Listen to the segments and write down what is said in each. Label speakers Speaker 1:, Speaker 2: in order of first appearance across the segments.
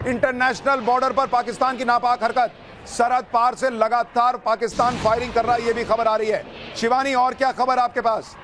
Speaker 1: International border पर पाकिस्तान की नापाक हरकत, सरहद पार से लगातार पाकिस्तान फायरिंग कर रहा है, ये भी खबर आ रही है। शिवानी, और क्या खबर आपके पास?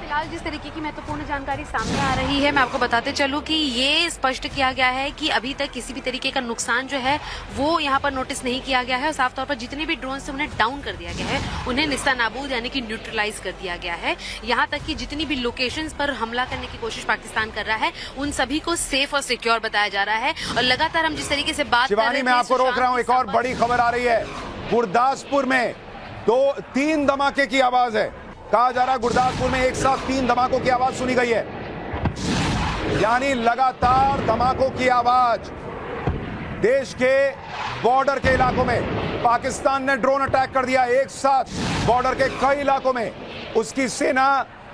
Speaker 2: फिलहाल जिस तरीके की महत्वपूर्ण जानकारी सामने आ रही है, मैं आपको बताते चलूं कि ये स्पष्ट किया गया है कि अभी तक किसी भी तरीके का नुकसान जो है वो यहाँ पर नोटिस नहीं किया गया है और साफ तौर पर जितने भी ड्रोन से उन्हें डाउन कर दिया गया है, उन्हें निस्तानाबूद यानी कि न्यूट्रलाइज कर दिया गया है। यहाँ तक कि जितनी भी लोकेशंस पर हमला करने की कोशिश पाकिस्तान कर रहा है, उन सभी को सेफ और सिक्योर बताया जा रहा है। और लगातार हम जिस तरीके से बात
Speaker 1: शिवानी, मैं आपको रोक रहा हूँ, एक और बड़ी खबर आ रही है। गुरदासपुर में 3 धमाके की आवाज है। कहा जा रहा है गुरदासपुर में एक साथ 3 धमाकों की आवाज सुनी गई है, यानी लगातार धमाकों की आवाज। देश के बॉर्डर के इलाकों में पाकिस्तान ने ड्रोन अटैक कर दिया एक साथ, बॉर्डर के कई इलाकों में उसकी सेना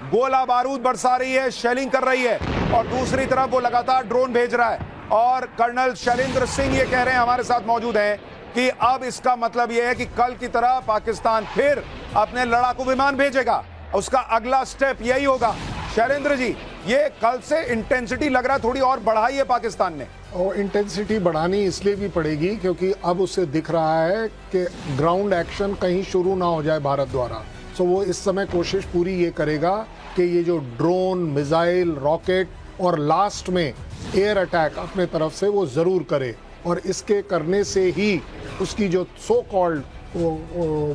Speaker 1: गोला बारूद बरसा रही है, शेलिंग कर रही है, और दूसरी तरफ वो लगातार ड्रोन भेज रहा है। और कर्नल शैलेंद्र सिंह ये कह रहे हैं, हमारे साथ मौजूद हैं, कि अब इसका मतलब यह है कि कल की तरह पाकिस्तान फिर अपने लड़ाकू विमान भेजेगा, उसका अगला स्टेप यही होगा। शैलेंद्र जी, ये कल से इंटेंसिटी लग रहा है थोड़ी और बढ़ाई है पाकिस्तान ने।
Speaker 3: और इंटेंसिटी बढ़ानी इसलिए भी पड़ेगी क्योंकि अब उसे दिख रहा है कि ग्राउंड एक्शन कहीं शुरू ना हो जाए भारत द्वारा। सो वो इस समय कोशिश पूरी ये करेगा कि ये जो ड्रोन, मिसाइल, रॉकेट और लास्ट में एयर अटैक अपने तरफ से वो जरूर करे, और इसके करने से ही उसकी जो सो कॉल्ड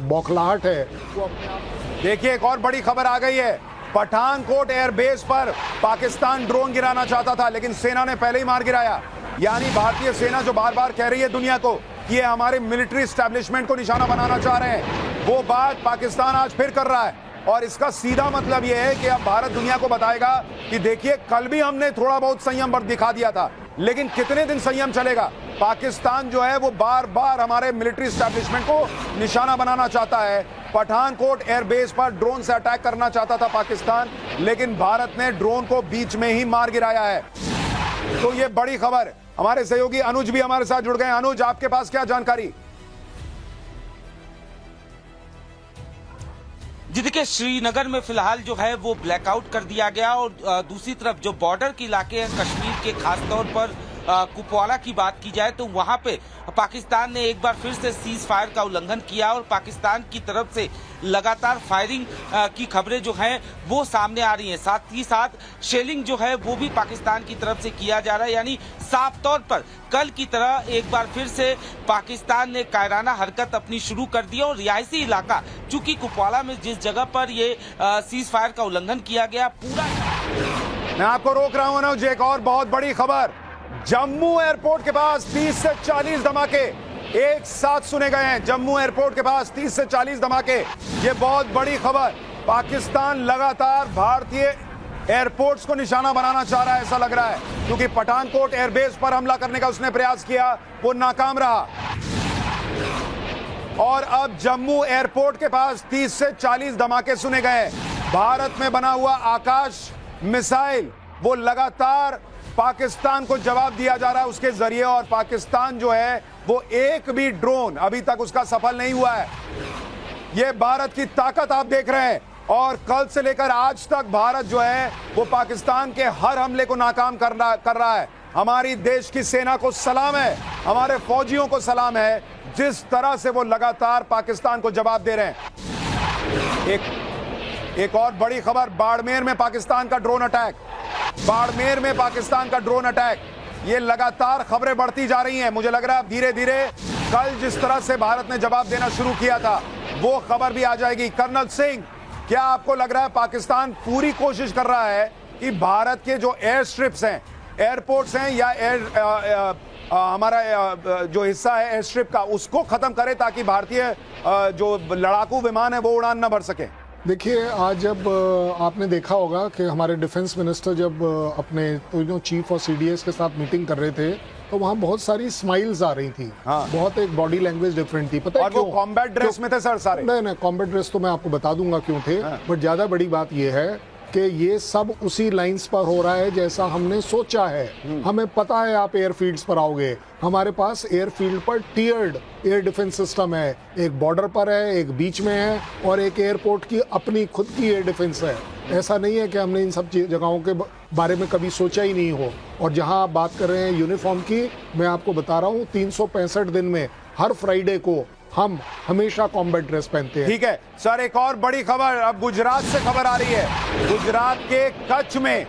Speaker 3: बौखलाहट है वो अपने आप।
Speaker 1: देखिए, एक और बड़ी खबर आ गई है। पठानकोट एयरबेस पर पाकिस्तान ड्रोन गिराना चाहता था, लेकिन सेना ने पहले ही मार गिराया। यानी भारतीय सेना जो बार बार कह रही है दुनिया को कि ये हमारे मिलिट्री एस्टैब्लिशमेंट को निशाना बनाना चाह रहे हैं, वो बात पाकिस्तान आज फिर कर रहा है। और इसका सीधा मतलब यह है कि अब भारत दुनिया को बताएगा कि देखिए, कल भी हमने थोड़ा बहुत संयम दिखा दिया था, लेकिन कितने दिन संयम चलेगा। पाकिस्तान जो है वो बार बार हमारे मिलिट्री एस्टैब्लिशमेंट को निशाना बनाना चाहता है। पठानकोट एयरबेस पर ड्रोन से अटैक करना चाहता था पाकिस्तान, लेकिन भारत ने ड्रोन को बीच में ही मार गिराया है। तो ये बड़ी खबर। हमारे सहयोगी अनुज भी हमारे साथ जुड़ गए। अनुज, आपके पास क्या जानकारी?
Speaker 4: जी देखिए, श्रीनगर में फिलहाल जो है वो ब्लैकआउट कर दिया गया, और दूसरी तरफ जो बॉर्डर के इलाके हैं कश्मीर के, खासतौर पर कुपवाड़ा की बात की जाए तो वहां पे पाकिस्तान ने एक बार फिर से सीज फायर का उल्लंघन किया, और पाकिस्तान की तरफ से लगातार फायरिंग की खबरें जो हैं वो सामने आ रही हैं। साथ ही साथ शेलिंग जो है वो भी पाकिस्तान की तरफ से किया जा रहा है। यानी साफ तौर पर कल की तरह एक बार फिर से पाकिस्तान ने कायराना हरकत अपनी शुरू कर दी, और रिहायशी इलाका चूंकि कुपवाड़ा में जिस जगह पर ये सीज फायर का उल्लंघन किया गया पूरा।
Speaker 1: मैं आपको रोक रहा हूं अनुज, एक और बहुत बड़ी खबर। जम्मू एयरपोर्ट के पास 30 से 40 धमाके एक साथ सुने गए हैं। जम्मू एयरपोर्ट के पास 30 से 40 धमाके, ये बहुत बड़ी खबर। पाकिस्तान लगातार भारतीय एयरपोर्ट्स को निशाना बनाना चाह रहा है, ऐसा लग रहा है, क्योंकि पठानकोट एयरबेस पर हमला करने का उसने प्रयास किया, वो नाकाम रहा। और अब जम्मू एयरपोर्ट के पास 30 से 40 धमाके सुने गए। भारत में बना हुआ आकाश मिसाइल वो लगातार पाकिस्तान को जवाब दिया जा रहा है उसके जरिए, और पाकिस्तान जो है वो एक भी ड्रोन अभी तक उसका सफल नहीं हुआ है। ये भारत की ताकत आप देख रहे हैं, और कल से लेकर आज तक भारत जो है वो पाकिस्तान के हर हमले को नाकाम कर रहा है। हमारी देश की सेना को सलाम है, हमारे फौजियों को सलाम है, जिस तरह से वो लगातार पाकिस्तान को जवाब दे रहे हैं। एक और बड़ी खबर, बाड़मेर में पाकिस्तान का ड्रोन अटैक। बाड़मेर में पाकिस्तान का ड्रोन अटैक, ये लगातार खबरें बढ़ती जा रही हैं। मुझे लग रहा है धीरे धीरे कल जिस तरह से भारत ने जवाब देना शुरू किया था वो खबर भी आ जाएगी। कर्नल सिंह, क्या आपको लग रहा है पाकिस्तान पूरी कोशिश कर रहा है कि भारत के जो एयर स्ट्रिप्स हैं, एयरपोर्ट्स हैं, या हमारा जो हिस्सा है एयर स्ट्रिप का, उसको खत्म करे ताकि भारतीय जो लड़ाकू विमान है वो उड़ान न भर सके?
Speaker 3: देखिए, आज जब आपने देखा होगा कि हमारे डिफेंस मिनिस्टर जब अपने चीफ और सीडीएस के साथ मीटिंग कर रहे थे तो वहाँ बहुत सारी स्माइल्स आ रही थी।
Speaker 1: हाँ।
Speaker 3: बहुत एक बॉडी लैंग्वेज डिफरेंट थी। पता है क्यों?
Speaker 1: वो कॉम्बैट ड्रेस में थे सर सारे।
Speaker 3: नहीं, कॉम्बैट ड्रेस तो मैं आपको बता दूंगा क्यों थे।
Speaker 1: हाँ।
Speaker 3: बट ज्यादा बड़ी बात यह है कि ये सब उसी लाइंस पर हो रहा है जैसा हमने सोचा है। हमें पता है आप एयरफील्ड्स पर आओगे, हमारे पास एयरफील्ड पर टियर्ड एयर डिफेंस सिस्टम है, एक बॉर्डर पर है, एक बीच में है, और एक एयरपोर्ट की अपनी खुद की एयर डिफेंस है। ऐसा नहीं है कि हमने इन सब जगहों के बारे में कभी सोचा ही नहीं हो। और जहां आप बात कर रहे हैं यूनिफॉर्म की, मैं आपको बता रहा हूं 365 दिन में हर फ्राइडे को हम हमेशा कॉम्बैट ड्रेस पहनते हैं।
Speaker 1: ठीक है सर, एक और बड़ी खबर अब गुजरात से खबर आ रही है। गुजरात के कच्छ में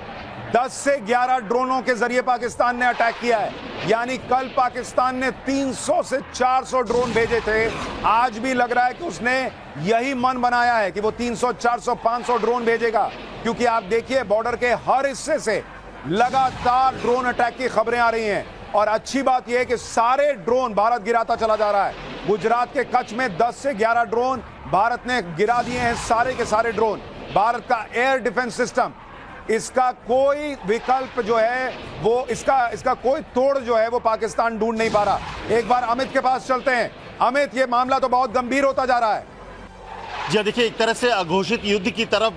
Speaker 1: 10 से 11 ड्रोनों के जरिए पाकिस्तान ने अटैक किया है। यानी कल पाकिस्तान ने 300 से 400 ड्रोन भेजे थे। आज भी लग रहा है कि उसने यही मन बनाया है कि वो 300, 400, 500 ड्रोन भेजेगा, क्योंकि आप देखिए बॉर्डर के हर हिस्से से लगातार ड्रोन अटैक की खबरें आ रही हैं। और अच्छी बात यह है कि सारे ड्रोन भारत गिराता चला जा रहा है। गुजरात के कच्छ में 10 से 11 ड्रोन भारत ने गिरा दिए हैं। सारे के सारे ड्रोन भारत का एयर डिफेंस सिस्टम, इसका कोई विकल्प जो है वो इसका कोई तोड़ जो है वो पाकिस्तान ढूंढ नहीं पा रहा। एक बार अमित के पास चलते हैं। अमित, ये मामला तो बहुत गंभीर होता जा रहा है।
Speaker 5: जी देखिए, एक तरह से अघोषित युद्ध की तरफ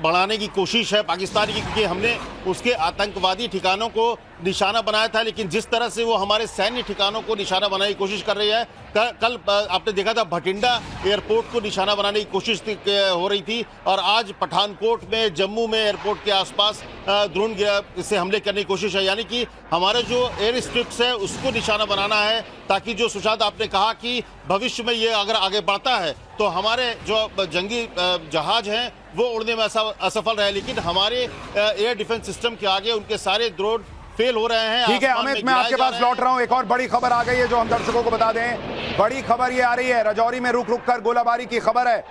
Speaker 5: बढ़ाने की कोशिश है पाकिस्तान की, क्योंकि हमने उसके आतंकवादी ठिकानों को निशाना बनाया था, लेकिन जिस तरह से वो हमारे सैन्य ठिकानों को निशाना बनाने की कोशिश कर रही है, कल आपने देखा था भटिंडा एयरपोर्ट को निशाना बनाने की कोशिश हो रही थी, और आज पठानकोट में, जम्मू में एयरपोर्ट के आसपास ड्रोन से हमले करने की कोशिश है। यानी कि हमारे जो एयर स्ट्रिप्स है उसको निशाना बनाना है, ताकि जो सुशांत आपने कहा कि भविष्य में ये अगर आगे बढ़ता है तो हमारे जो जंगी जहाज हैं वो उड़ने में असफल रहे, लेकिन हमारे एयर डिफेंस सिस्टम के आगे उनके सारे ड्रोन फेल हो रहे हैं।
Speaker 1: ठीक है अमित, मैं आपके पास लौट रहा हूं। एक और बड़ी खबर आ गई है जो हम दर्शकों को बता दें। बड़ी खबर ये आ रही है, राजौरी में रुक रुक कर गोलाबारी की खबर है।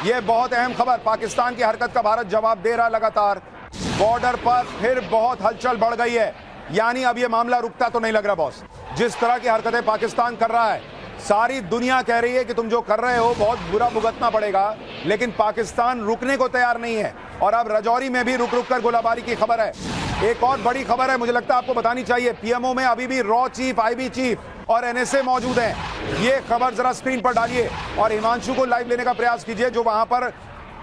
Speaker 1: ये बहुत अहम खबर। पाकिस्तान की हरकत का भारत जवाब दे रहा है लगातार। बॉर्डर पर फिर बहुत हलचल बढ़ गई है। यानी अब ये मामला रुकता तो नहीं लग रहा बॉस। जिस तरह की हरकतें पाकिस्तान कर रहा है, सारी दुनिया कह रही है कि तुम जो कर रहे हो बहुत बुरा भुगतना पड़ेगा, लेकिन पाकिस्तान रुकने को तैयार नहीं है। और अब राजौरी में भी रुक रुक कर गोलाबारी की खबर है। एक और बड़ी खबर है, मुझे लगता है आपको बतानी चाहिए। पीएमओ में अभी भी रॉ चीफ, आईबी चीफ और एनएसए मौजूद हैं। ये खबर जरा स्क्रीन पर डालिए और हिमांशु को लाइव लेने का प्रयास कीजिए जो वहां पर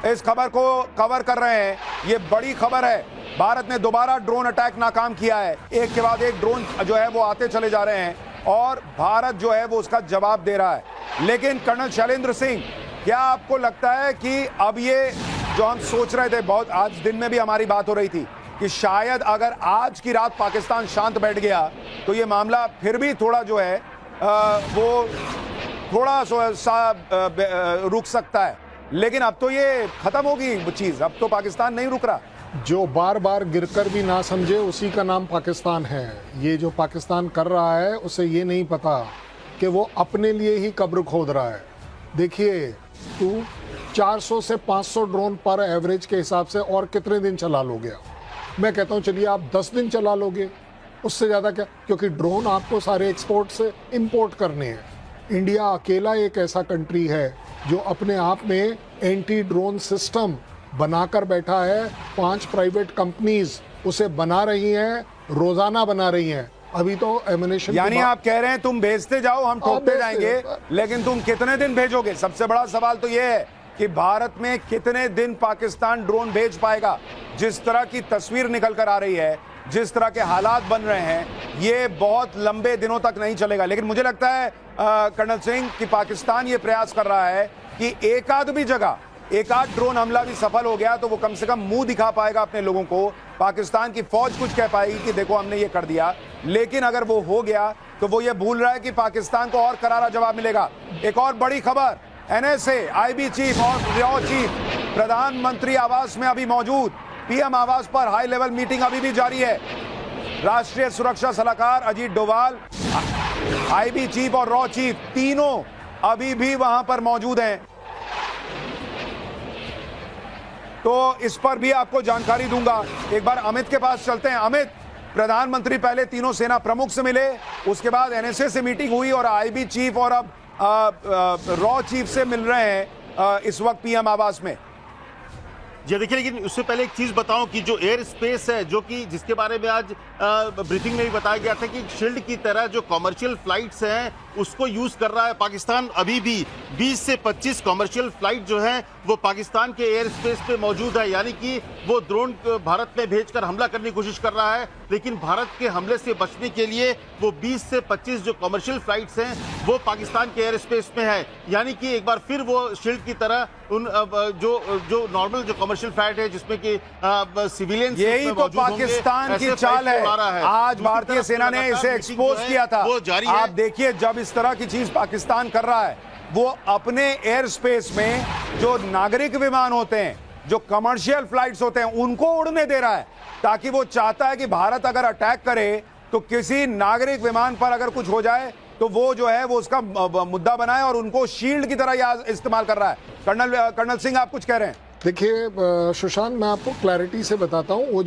Speaker 1: इस खबर को कवर कर रहे हैं। ये बड़ी खबर है। भारत ने दोबारा ड्रोन अटैक नाकाम किया है। एक के बाद एक ड्रोन जो है वो आते चले जा रहे हैं और भारत जो है वो उसका जवाब दे रहा है। लेकिन कर्नल शैलेंद्र सिंह, क्या आपको लगता है कि अब ये जो हम सोच रहे थे, बहुत आज दिन में भी हमारी बात हो रही थी कि शायद अगर आज की रात पाकिस्तान शांत बैठ गया तो ये मामला फिर भी थोड़ा जो है वो थोड़ा सा रुक सकता है, लेकिन अब तो ये खत्म होगी वो चीज। अब तो पाकिस्तान नहीं रुक रहा।
Speaker 3: जो बार बार गिरकर भी ना समझे उसी का नाम पाकिस्तान है। ये जो पाकिस्तान कर रहा है उसे ये नहीं पता कि वो अपने लिए ही कब्र खोद रहा है। देखिए, तू 400 से 500 ड्रोन पर एवरेज के हिसाब से और कितने दिन चला लोगे? मैं कहता हूँ चलिए आप 10 दिन चला लोगे, उससे ज़्यादा क्या, क्योंकि ड्रोन आपको सारे एक्सपोर्ट से इंपोर्ट करने हैं। इंडिया अकेला एक ऐसा कंट्री है जो अपने आप में एंटी ड्रोन सिस्टम बनाकर बैठा है। 5 प्राइवेट कंपनीज उसे बना रही हैं, रोजाना बना रही हैं। अभी तो एमिनेशन,
Speaker 1: यानी आप कह रहे हैं तुम भेजते जाओ, हम ठोकते जाएंगे, लेकिन तुम कितने दिन भेजोगे? सबसे बड़ा सवाल तो यह है कि भारत में कितने दिन पाकिस्तान ड्रोन भेज पाएगा। जिस तरह की तस्वीर निकल कर आ रही है, जिस तरह के हालात बन रहे हैं, ये बहुत लंबे दिनों तक नहीं चलेगा। लेकिन मुझे लगता है कर्नल सिंह कि पाकिस्तान ये प्रयास कर रहा है कि एक आध भी जगह एक आध ड्रोन हमला भी सफल हो गया तो वो कम से कम मुंह दिखा पाएगा अपने लोगों को। पाकिस्तान की फौज कुछ कह पाएगी कि देखो हमने ये कर दिया। लेकिन अगर वो हो गया तो वो ये भूल रहा है कि पाकिस्तान को और करारा जवाब मिलेगा। एक और बड़ी खबर, एनएसए, आईबी चीफ और रॉ चीफ प्रधानमंत्री आवास में अभी मौजूद। पीएम आवास पर हाई लेवल मीटिंग अभी भी जारी है। राष्ट्रीय सुरक्षा सलाहकार अजीत डोभाल, आईबी चीफ और रॉ चीफ तीनों अभी भी वहां पर मौजूद हैं। तो इस पर भी आपको जानकारी दूंगा। एक बार अमित के पास चलते हैं। अमित, प्रधानमंत्री पहले तीनों सेना प्रमुख से मिले, उसके बाद एनएसए से मीटिंग हुई और आईबी चीफ और अब रॉ चीफ से मिल रहे हैं इस वक्त पीएम आवास में।
Speaker 5: जी देखिए, लेकिन उससे पहले एक चीज बताऊं कि जो एयर स्पेस है, जो कि जिसके बारे में आज ब्रीफिंग में भी बताया गया था कि शील्ड की तरह जो कमर्शियल फ्लाइट्स हैं उसको यूज कर रहा है पाकिस्तान। अभी भी 20 से 25 कमर्शियल फ्लाइट जो हैं वो पाकिस्तान के एयर स्पेस पे मौजूद है। यानी कि वो ड्रोन भारत में भेजकर हमला करने की कोशिश कर रहा है, लेकिन भारत के हमले से बचने के लिए वो 20 से 25 जो कमर्शियल फ्लाइट्स हैं वो पाकिस्तान के एयर स्पेस में है। यानी कि एक बार फिर वो शील्ड की तरह उन जो नॉर्मल जो कमर्शियल फ्लाइट है जिसमें कि सिविलियन
Speaker 1: यही तो पाकिस्तान की चाल है। आज भारतीय सेना ने इसे एक्सपोज किया था।
Speaker 5: वो जारी है।
Speaker 1: आप देखिए, जब इस तरह की चीज पाकिस्तान कर रहा है, वो अपने एयर स्पेस में जो नागरिक विमान होते हैं, जो कमर्शियल फ्लाइट्स होते हैं, उनको उड़ने दे रहा है, ताकि वो चाहता है कि भारत अगर अटैक करे तो किसी नागरिक विमान पर अगर कुछ हो जाए तो वो जो है वो उसका मुद्दा बनाए और उनको शील्ड की तरह इस्तेमाल कर रहा है। कर्नल सिंह, आप कुछ कह रहे हैं?
Speaker 3: देखिए सुशांत, मैं आपको क्लैरिटी से बताता हूँ, वो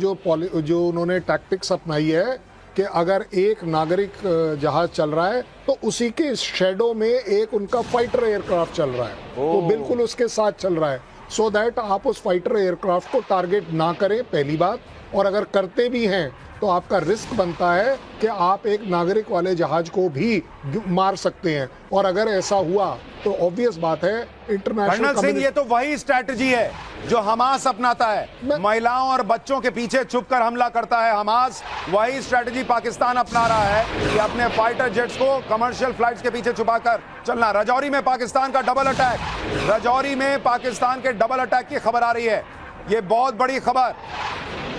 Speaker 3: जो उन्होंने टैक्टिक्स अपनाई है कि अगर एक नागरिक जहाज चल रहा है तो उसी के शेडो में एक उनका फाइटर एयरक्राफ्ट चल रहा है, वो बिल्कुल उसके साथ चल रहा है, सो दैट आप उस फाइटर एयरक्राफ्ट को टारगेट ना करें, पहली बात। और अगर करते भी हैं तो आपका रिस्क बनता है कि आप एक नागरिक वाले जहाज को भी मार सकते हैं, और अगर ऐसा हुआ तो ऑब्वियस बात है इंटरनेशनल।
Speaker 1: कर्नल सिंह, ये तो वही स्ट्रैटेजी है जो हमास अपनाता है, महिलाओं और बच्चों के पीछे छुपकर हमला करता है हमास। वही स्ट्रैटेजी पाकिस्तान अपना रहा है कि अपने फाइटर जेट्स को कमर्शियल फ्लाइट्स के पीछे छुपाकर चलना। रजौरी में पाकिस्तान का डबल अटैक, रजौरी में पाकिस्तान के डबल अटैक की खबर आ रही है। ये बहुत बड़ी खबर।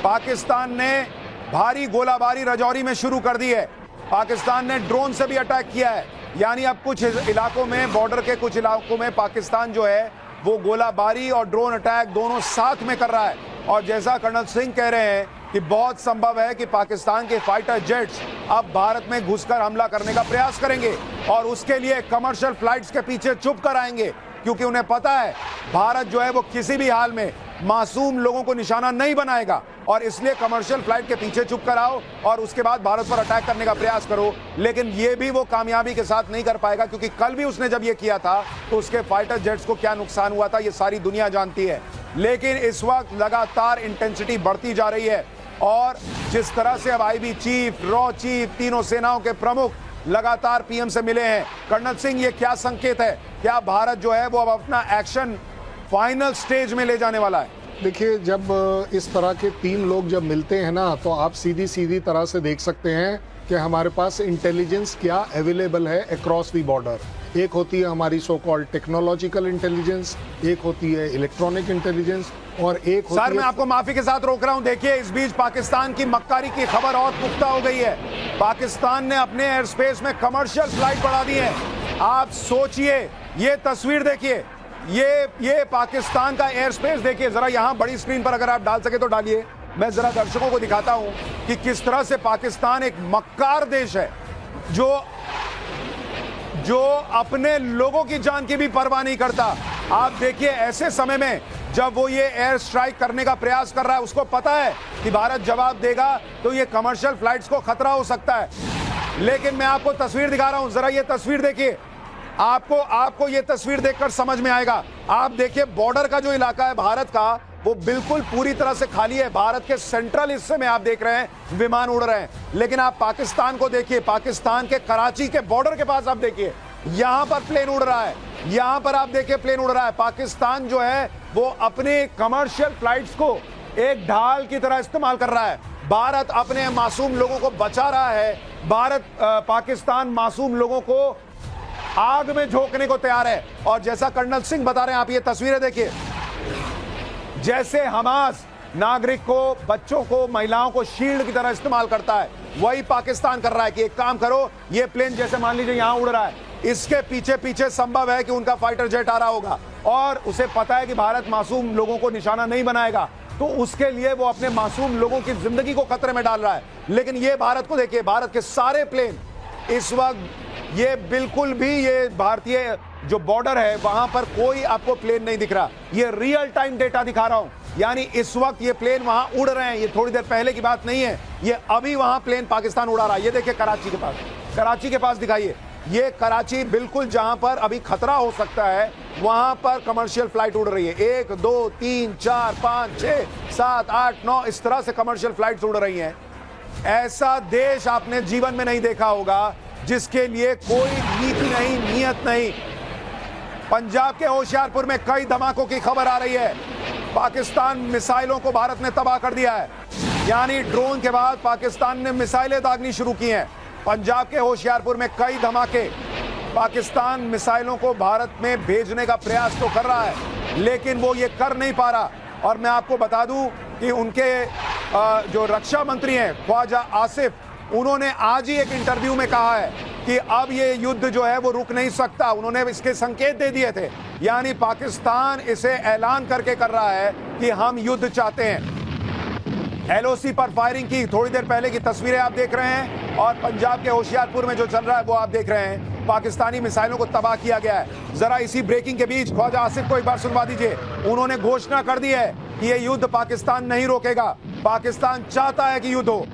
Speaker 1: पाकिस्तान ने भारी गोलाबारी रजौरी में शुरू कर दी है। पाकिस्तान ने ड्रोन से भी अटैक किया है, यानी अब कुछ इलाकों में, बॉर्डर के कुछ इलाकों में पाकिस्तान जो है वो गोलाबारी और ड्रोन अटैक दोनों साथ में कर रहा है। और जैसा कर्नल सिंह कह रहे हैं कि बहुत संभव है कि पाकिस्तान के फाइटर जेट्स अब भारत में घुसकर हमला करने का प्रयास करेंगे और उसके लिए कमर्शियल फ्लाइट्स के पीछे छुप कर आएंगे, क्योंकि उन्हें पता है भारत जो है वो किसी भी हाल में मासूम लोगों को निशाना नहीं बनाएगा, और इसलिए कमर्शियल फ्लाइट के पीछे छुप कर आओ और उसके बाद भारत पर अटैक करने का प्रयास करो। लेकिन ये भी वो कामयाबी के साथ नहीं कर पाएगा, क्योंकि कल भी उसने जब ये किया था तो उसके फाइटर जेट्स को क्या नुकसान हुआ था ये सारी दुनिया जानती है। लेकिन इस वक्त लगातार इंटेंसिटी बढ़ती जा रही है, और जिस तरह से अब आईबी चीफ, रॉ चीफ, तीनों सेनाओं के प्रमुख लगातार पीएम से मिले हैं, कर्नल सिंह, ये क्या संकेत है? क्या भारत जो है वो अब अपना एक्शन फाइनल स्टेज में ले जाने वाला है?
Speaker 3: देखिए, जब इस तरह के तीन लोग जब मिलते हैं ना, तो आप सीधी तरह से देख सकते हैं कि हमारे पास इंटेलिजेंस क्या अवेलेबल है अक्रॉस दी बॉर्डर। एक होती है हमारी सो कॉल्ड टेक्नोलॉजिकल इंटेलिजेंस, एक होती है इलेक्ट्रॉनिक इंटेलिजेंस, और एक होती
Speaker 1: सर, मैं आपको माफी के साथ रोक रहा हूं। देखिए, इस बीच पाकिस्तान की मक्कारी की खबर और पुख्ता हो गई है। पाकिस्तान ने अपने एयर स्पेस में कमर्शियल फ्लाइट बढ़ा दी है। आप सोचिए, ये तस्वीर देखिए, ये पाकिस्तान का एयर स्पेस देखिए जरा, यहां बड़ी स्क्रीन पर अगर आप डाल सके तो डालिए। मैं जरा दर्शकों को दिखाता हूं कि किस तरह से पाकिस्तान एक मक्कार देश है जो अपने लोगों की जान की भी परवाह नहीं करता। आप देखिए, ऐसे समय में जब वो ये एयर स्ट्राइक करने का प्रयास कर रहा है, उसको पता है कि भारत जवाब देगा तो ये कमर्शियल फ्लाइट्स को खतरा हो सकता है। लेकिन मैं आपको तस्वीर दिखा रहा हूं, जरा ये तस्वीर देखिए, आपको ये तस्वीर देखकर समझ में आएगा। आप देखिए, बॉर्डर का जो इलाका है भारत का, वो बिल्कुल पूरी तरह से खाली है। भारत के सेंट्रल हिस्से में आप देख रहे हैं विमान उड़ रहे हैं, लेकिन आप पाकिस्तान को देखिए, पाकिस्तान के कराची के बॉर्डर के पास आप देखिए, यहां पर प्लेन उड़ रहा है, यहां पर आप देखिए प्लेन उड़ रहा है। पाकिस्तान जो है वो अपने कमर्शियल फ्लाइट्स को एक ढाल की तरह इस्तेमाल कर रहा है। भारत अपने मासूम लोगों को बचा रहा है। पाकिस्तान मासूम लोगों को आग में झोंकने को तैयार है। और जैसा कर्नल सिंह बता रहे हैं, आप ये तस्वीरें देखिए, जैसे हमास नागरिक को, बच्चों को, महिलाओं को शील्ड की तरह इस्तेमाल करता है, वही पाकिस्तान कर रहा है कि एक काम करो, ये प्लेन जैसे मान लीजिए यहां उड़ रहा है, इसके पीछे पीछे संभव है कि उनका फाइटर जेट आ रहा होगा, और उसे पता है कि भारत मासूम लोगों को निशाना नहीं बनाएगा, तो उसके लिए वो अपने मासूम लोगों की जिंदगी को खतरे में डाल रहा है। लेकिन ये भारत को देखिए, भारत के सारे प्लेन इस वक्त ये बिल्कुल भी, ये भारतीय जो बॉर्डर है वहां पर कोई आपको प्लेन नहीं दिख रहा। ये रियल टाइम डेटा दिखा रहा हूं, यानी इस वक्त ये प्लेन वहां उड़ रहे हैं। ये थोड़ी देर पहले की बात नहीं है, ये अभी वहां प्लेन पाकिस्तान उड़ा रहा है। ये देखिए कराची के पास दिखाइए, ये कराची बिल्कुल जहां पर अभी खतरा हो सकता है वहां पर कमर्शियल फ्लाइट उड़ रही है। 1 2 3 4 5 6 7 8 9 इस तरह से कमर्शियल फ्लाइट्स उड़ रही हैं। ऐसा देश आपने जीवन में नहीं देखा होगा जिसके लिए कोई नीति नहीं, नियत नहीं। पंजाब के होशियारपुर में कई धमाकों की खबर आ रही है। पाकिस्तान मिसाइलों को भारत ने तबाह कर दिया है, यानी ड्रोन के बाद पाकिस्तान ने मिसाइलें दागनी शुरू की हैं। पंजाब के होशियारपुर में कई धमाके, पाकिस्तान मिसाइलों को भारत में भेजने का प्रयास तो कर रहा है, लेकिन वो ये कर नहीं पा रहा। और मैं आपको बता दूं कि उनके जो रक्षा मंत्री हैं ख्वाजा आसिफ, उन्होंने आज ही एक इंटरव्यू में कहा है कि अब ये युद्ध जो है वो रुक नहीं सकता। उन्होंने इसके संकेत दे दिए थे, यानी पाकिस्तान इसे ऐलान करके कर रहा है कि हम युद्ध चाहते हैं। एलओसी पर फायरिंग की थोड़ी देर पहले की तस्वीरें आप देख रहे हैं, और पंजाब के होशियारपुर में जो चल रहा है वो आप देख रहे हैं। पाकिस्तानी मिसाइलों को तबाह किया गया है। जरा इसी ब्रेकिंग के बीच ख्वाजा आसिफ को एक बार सुनवा दीजिए। उन्होंने घोषणा कर दी है कि ये युद्ध पाकिस्तान नहीं रोकेगा, पाकिस्तान चाहता है कि युद्ध हो।